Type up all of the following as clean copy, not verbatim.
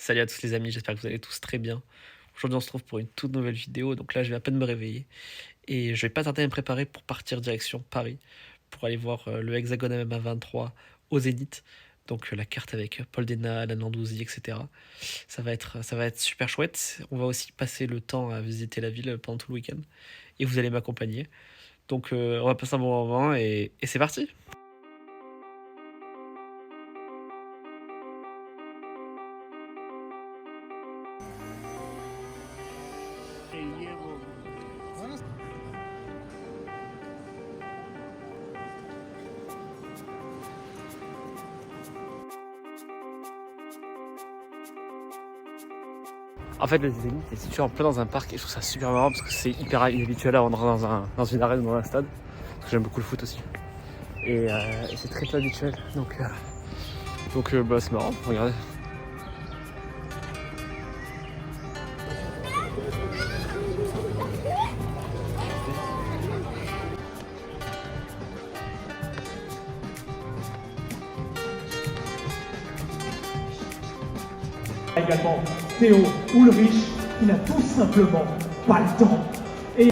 Salut à tous les amis, j'espère que vous allez tous très bien. Aujourd'hui on se retrouve pour une toute nouvelle vidéo, donc là je vais à peine me réveiller et je vais pas tarder à me préparer pour partir direction Paris pour aller voir le Hexagone MMA 23 au Zénith. Donc la carte avec Paul Dena, Alan Landouzi, etc. Ça va être super chouette. On va aussi passer le temps à visiter la ville pendant tout le week-end et vous allez m'accompagner. Donc on va passer un bon moment et c'est parti. En fait, le Zénith est situé en plein dans un parc et je trouve ça super marrant parce que c'est hyper inhabituel à rentrer dans une arène ou dans un stade. Parce que j'aime beaucoup le foot aussi. Et c'est très peu habituel. Donc bah, c'est marrant, regardez. Également Théo Ulrich, qui n'a tout simplement pas le temps. Et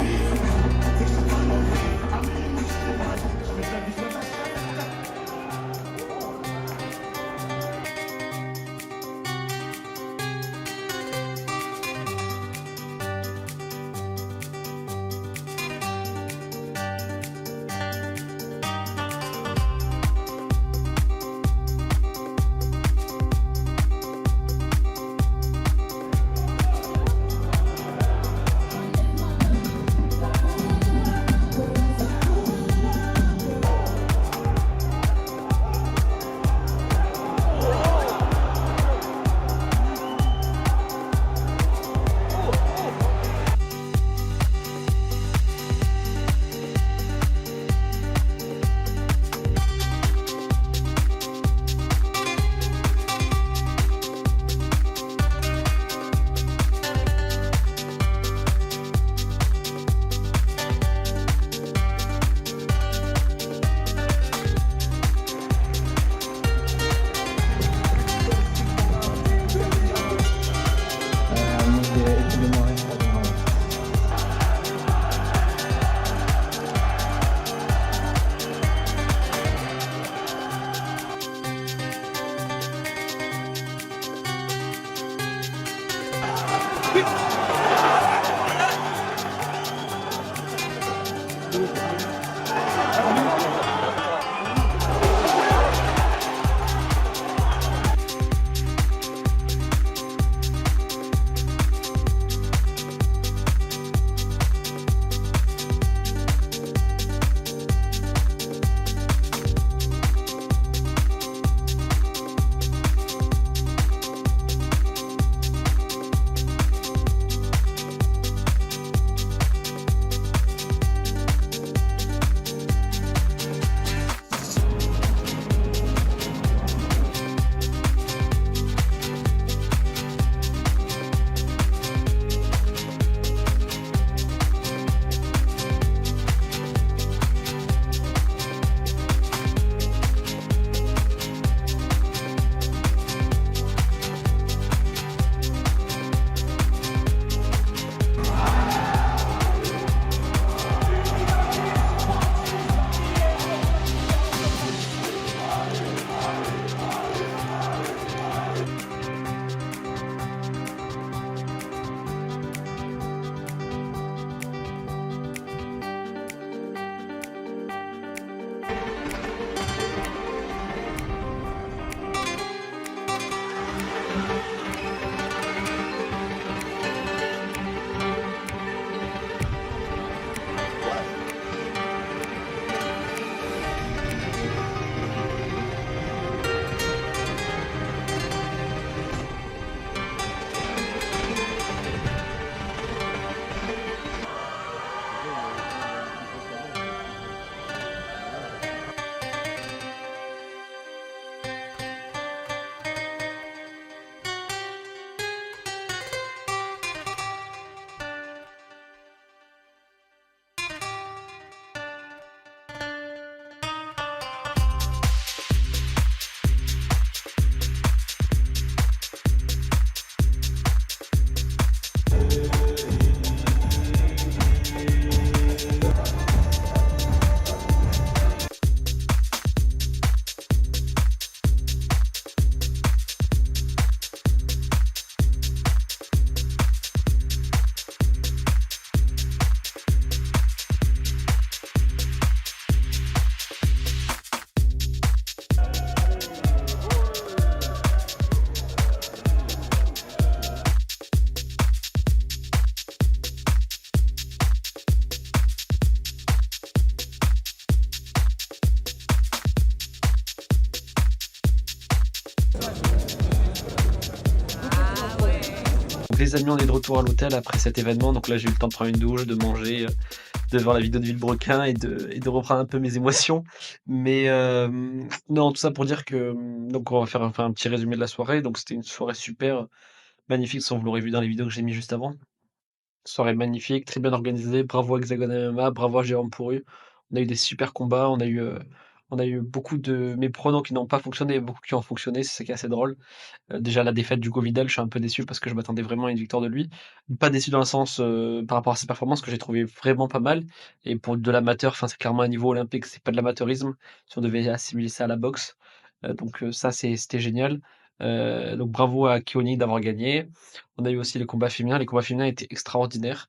les amis, on est de retour à l'hôtel après cet événement. Donc là, j'ai eu le temps de prendre une douche, de manger, de voir la vidéo de Villebrequin et de reprendre un peu mes émotions. Mais non, tout ça pour dire que donc on va faire enfin un petit résumé de la soirée. Donc c'était une soirée super magnifique, ça vous l'aurez vu dans les vidéos que j'ai mis juste avant. Soirée magnifique, très bien organisée. Bravo à Hexagon MMA, bravo à Jérôme Pourru. On a eu des super combats, on a eu beaucoup de mes pronos qui n'ont pas fonctionné et beaucoup qui ont fonctionné, c'est ça qui est assez drôle. Déjà la défaite d'Hugo Vidal, je suis un peu déçu parce que je m'attendais vraiment à une victoire de lui. Pas déçu dans le sens, par rapport à ses performances que j'ai trouvé vraiment pas mal et pour de l'amateur, enfin, c'est clairement un niveau olympique, c'est pas de l'amateurisme, si on devait assimiler ça à la boxe. Donc ça c'était génial. Donc bravo à Keoni d'avoir gagné. On a eu aussi les combats féminins étaient extraordinaires.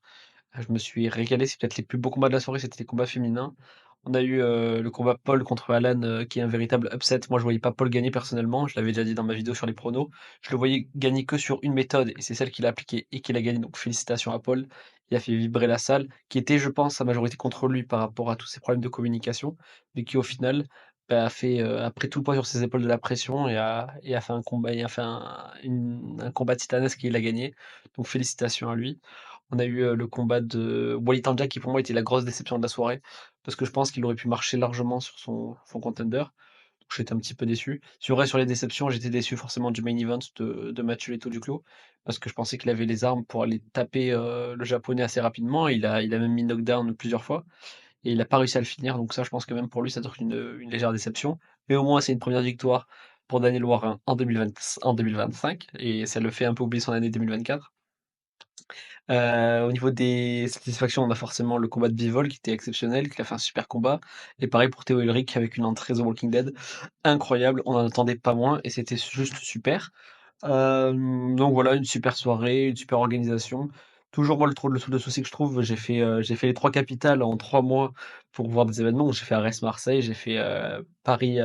Je me suis régalé, c'est peut-être les plus beaux combats de la soirée, c'était les combats féminins. On a eu, le combat Paul contre Alan, qui est un véritable upset. Moi, je voyais pas Paul gagner personnellement, je l'avais déjà dit dans ma vidéo sur les pronos. Je le voyais gagner que sur une méthode et c'est celle qu'il a appliquée et qu'il a gagné, donc félicitations à Paul. Il a fait vibrer la salle, qui était, je pense, sa majorité contre lui par rapport à tous ses problèmes de communication, mais qui au final, bah, a pris tout le poids sur ses épaules de la pression et a fait un combat et a fait un combat titanesque et il a gagné, donc félicitations à lui. On a eu, le combat de Walid Tandja qui pour moi était la grosse déception de la soirée, parce que je pense qu'il aurait pu marcher largement sur son contender. Donc j'étais un petit peu déçu. Si on reste sur les déceptions, j'étais déçu forcément du main event de Mathieu Leto Duclos, parce que je pensais qu'il avait les armes pour aller taper, le japonais assez rapidement. Il a même mis knockdown plusieurs fois et il a pas réussi à le finir, donc ça je pense que même pour lui ça doit être une légère déception. Mais au moins c'est une première victoire pour Daniel Warin en 2025 et ça le fait un peu oublier son année 2024. Au niveau des satisfactions, on a forcément le combat de Bivol qui était exceptionnel, qui a fait un super combat et pareil pour Théo Ulrich avec une entrée The Walking Dead incroyable, on en attendait pas moins et c'était juste super. Donc voilà, une super soirée, une super organisation. Toujours moi le souci que je trouve, j'ai fait les 3 capitales en 3 mois pour voir des événements. Donc j'ai fait Arès-Marseille, j'ai fait, Paris,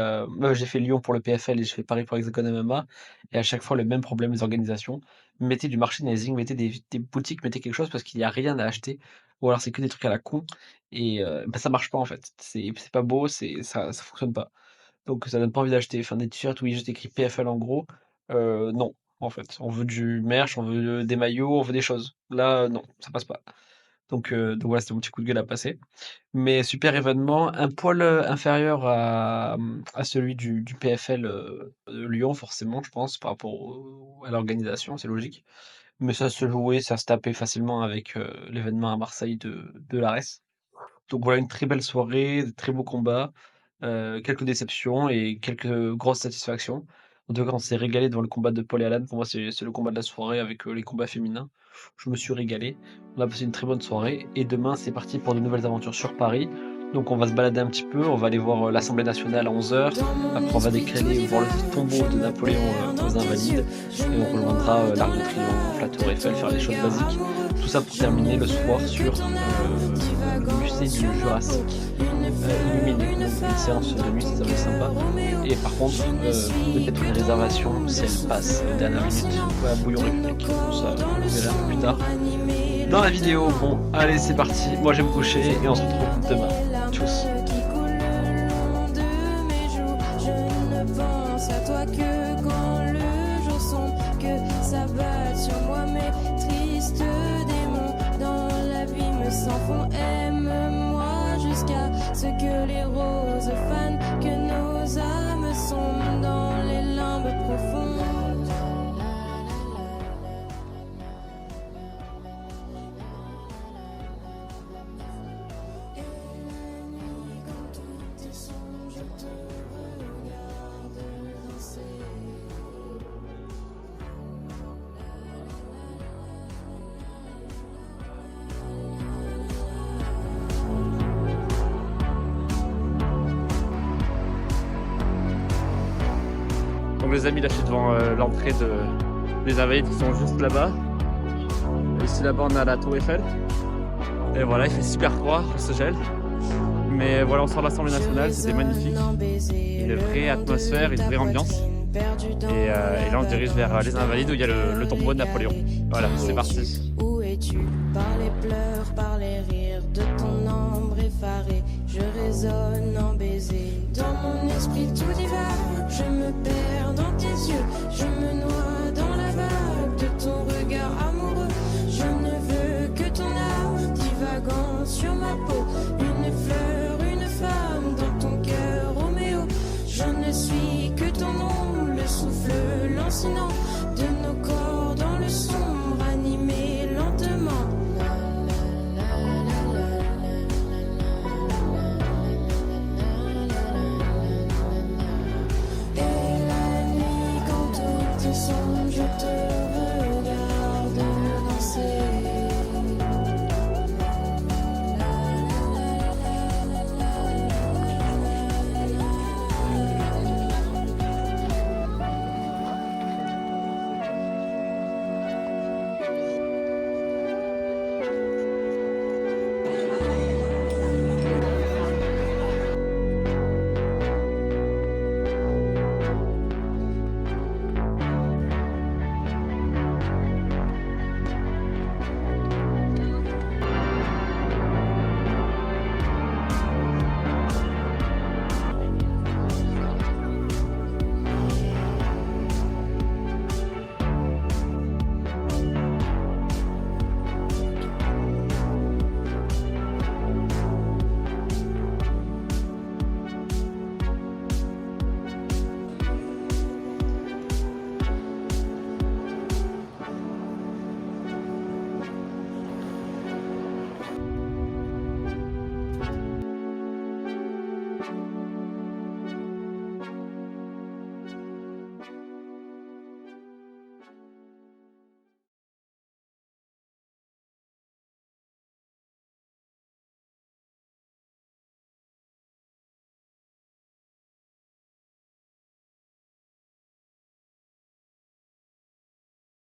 j'ai fait Lyon pour le PFL et j'ai fait Paris pour Hexagon MMA et à chaque fois le même problème, les organisations. Mettez du merchandising, mettez des boutiques, mettez quelque chose parce qu'il y a rien à acheter ou alors c'est que des trucs à la con et bah, ça marche pas en fait. C'est pas beau, ça fonctionne pas. Donc ça donne pas envie d'acheter. Enfin des t-shirts où il y a juste écrit PFL en gros, non, en fait. On veut du merch, on veut des maillots, on veut des choses. Là, non, ça passe pas. Donc voilà, c'était mon petit coup de gueule à passer. Mais super événement, un poil, inférieur à celui du PFL, de Lyon forcément je pense par rapport à l'organisation, c'est logique. Mais ça se jouait, ça se tapait facilement avec, l'événement à Marseille de l'Ares. Donc voilà, une très belle soirée, de très beaux combats, quelques déceptions et quelques grosses satisfactions. En tout cas, on s'est régalé devant le combat de Paul et Alan. Pour moi, c'est le combat de la soirée avec, les combats féminins. Je me suis régalé. On a passé une très bonne soirée et demain, c'est parti pour de nouvelles aventures sur Paris. Donc on va se balader un petit peu, on va aller voir, l'Assemblée nationale à 11h. Après, on va décaler voir le tombeau de Napoléon, aux Invalides et on rejoindra, l'Arc de Triomphe, la Tour Eiffel, faire des choses basiques. Tout ça pour terminer le soir sur, le musée du Jurassique, illuminé. Donc une séance de nuit, ça va être sympa. Et par contre, peut-être une réservation si elle passe dernière minute à Bouillon République. Ça, vous verrez un peu plus tard dans la vidéo. Bon, allez, c'est parti. Moi, je vais me coucher et on se retrouve demain. Tchuss. À toi que quand le jour sombre, que ça batte sur moi mes tristes démons dans l'abîme sans fond. Aime-moi jusqu'à ce que les roses fanent, que nos âmes sont dans les limbes profondes. Donc les amis, là je suis devant l'entrée des Invalides qui sont juste là-bas. Ici là-bas on a la Tour Eiffel. Et voilà, il fait super froid, on se gèle. Mais voilà, on sort de l'Assemblée nationale, c'était magnifique. Une vraie atmosphère, une vraie ambiance. Et là on se dirige vers les Invalides où il y a le tombeau de Napoléon. Voilà, c'est parti. Où es-tu? Par les pleurs, par les rires de ton ombre effarée, je résonne en baiser. Dans mon esprit tout divague, je me perds dans tes yeux, je me noie dans la